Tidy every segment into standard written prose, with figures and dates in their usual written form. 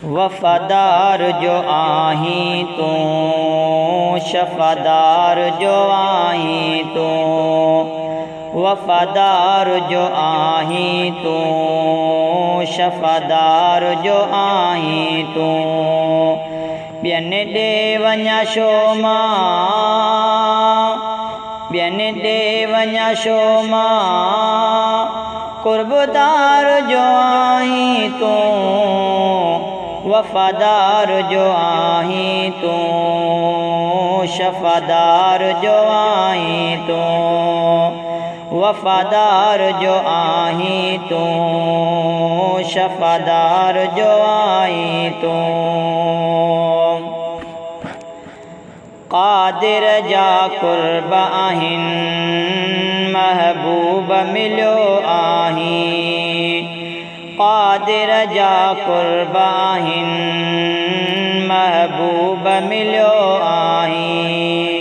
वफ़ादार जो आहीं तूं शफ़ादार जो आहीं तूं वफ़ादार जो आहीं तूं शफ़ादार जो आहीं तूं ॿियनि ॾे वञा छो मां ॿियनि ॾे वञा छो मां क़ुर्बदार जो आहीं तूं वफ़ादार जो आहीं तूं शफ़ादार जो आहीं तूं वफ़ादार जो आहीं तूं शफ़ादार जो आहीं तूं क़ादिर जा क़ुर्ब आहिनि महबूब मिलियो आहीं क़ादिर जा क़ुर्ब आहिनि महबूब मिलियो आहीं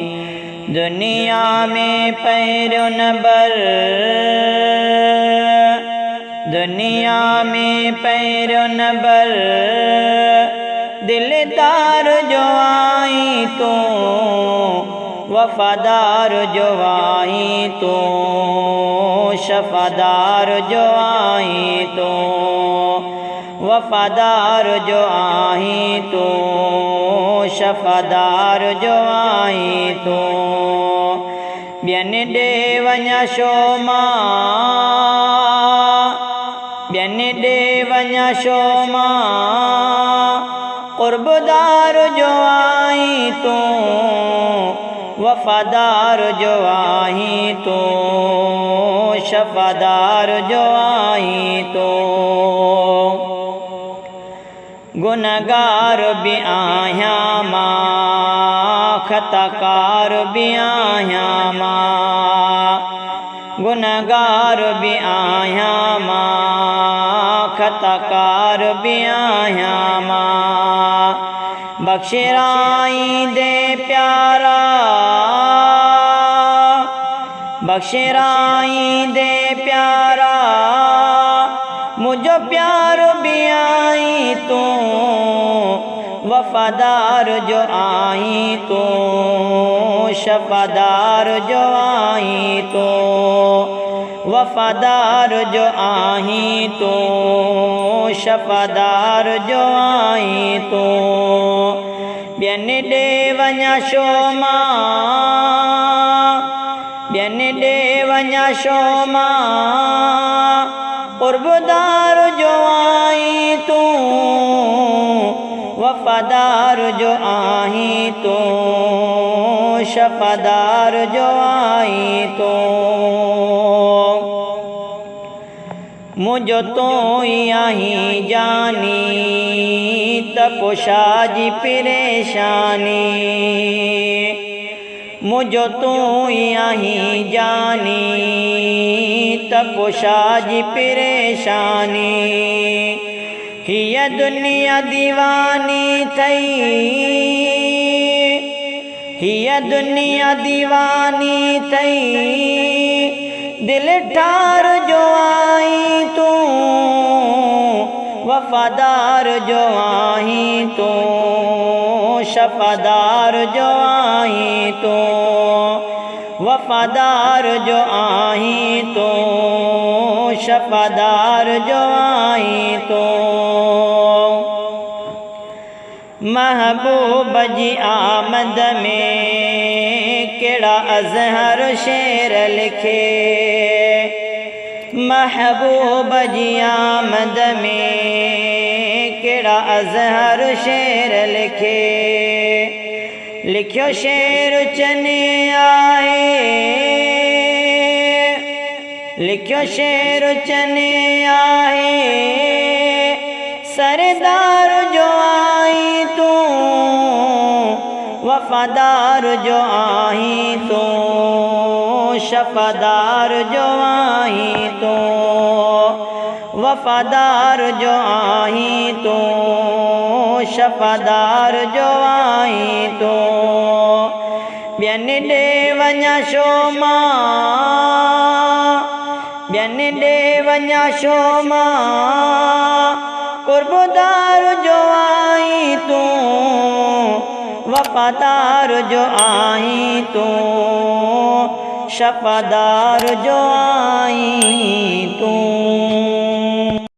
दुनिया में पहिरियों नंबर दुनिया में पहिरियों नंबर दिलदार जो आहीं तूं वफ़ादार जो आहीं तूं शफ़ादार जो आहीं तूं वफ़ादार जो आहीं तूं शफ़ादार जो आहीं तूं ॿियनि ॾे वञा छो मां ॿियनि ॾे वञा छो मां क़ुर्बदार जो आहीं तूं वफ़ादार जो आहीं तूं शफ़ादार जो आहीं तूं गुनहगार भी आहियां मां ख़ताकार भी आहियां मां गुनहगार भी आहियां मां ख़ताकार भी आहियां मां बख़्शिराई दे प्यारा बख़्शिराई दे प्यारा मुझो प्यार भी आई तूं वफ़ादार जो आहीं तूं शफ़ादार जो आहीं तूं वफ़ादार जो आहीं तूं शफ़ादार जो आहीं तूं ॿियनि ॾे वञा छो मां ॿियनि ॾे वञा छो मां क़ुर्बदार जो आहीं तूं वफ़ादार जो आहीं तूं शफ़ादार जो आहीं तूं मुझो तूं ही आहीं जानी त पोशा जी परेशानी मुझो तूं ही आहीं जानी त पोशा जी परेशानी हीअ दुनिया दीवानी थई हीअ दुनिया दीवानी थई दिल ठार जो आहीं तूं वफ़ादार जो आहीं तूं शफ़ादार जो आहीं तूं वफ़ादार जो आहीं तूं शफ़ादार जो आहीं तूं महबूब जी आमद में केड़ा अज़हर शेर लिखे महबूब जी आमद में केड़ा अज़हर शेर लिखे लिखियो शेर चने आहे लिखियो शेर चने आहे सरदार जो आहीं तूं वफ़ादार जो आहीं तूं शफ़ादार जो आहीं तूं वफ़ादार जो आहीं तूं शफ़ादार जो आहीं तूं ॿियनि ॾे वञा छो मां ॿियनि ॾे वञा छो मां क़ुर्बदार जो वफ़ादार जो आहीं तूं शफ़ादार जो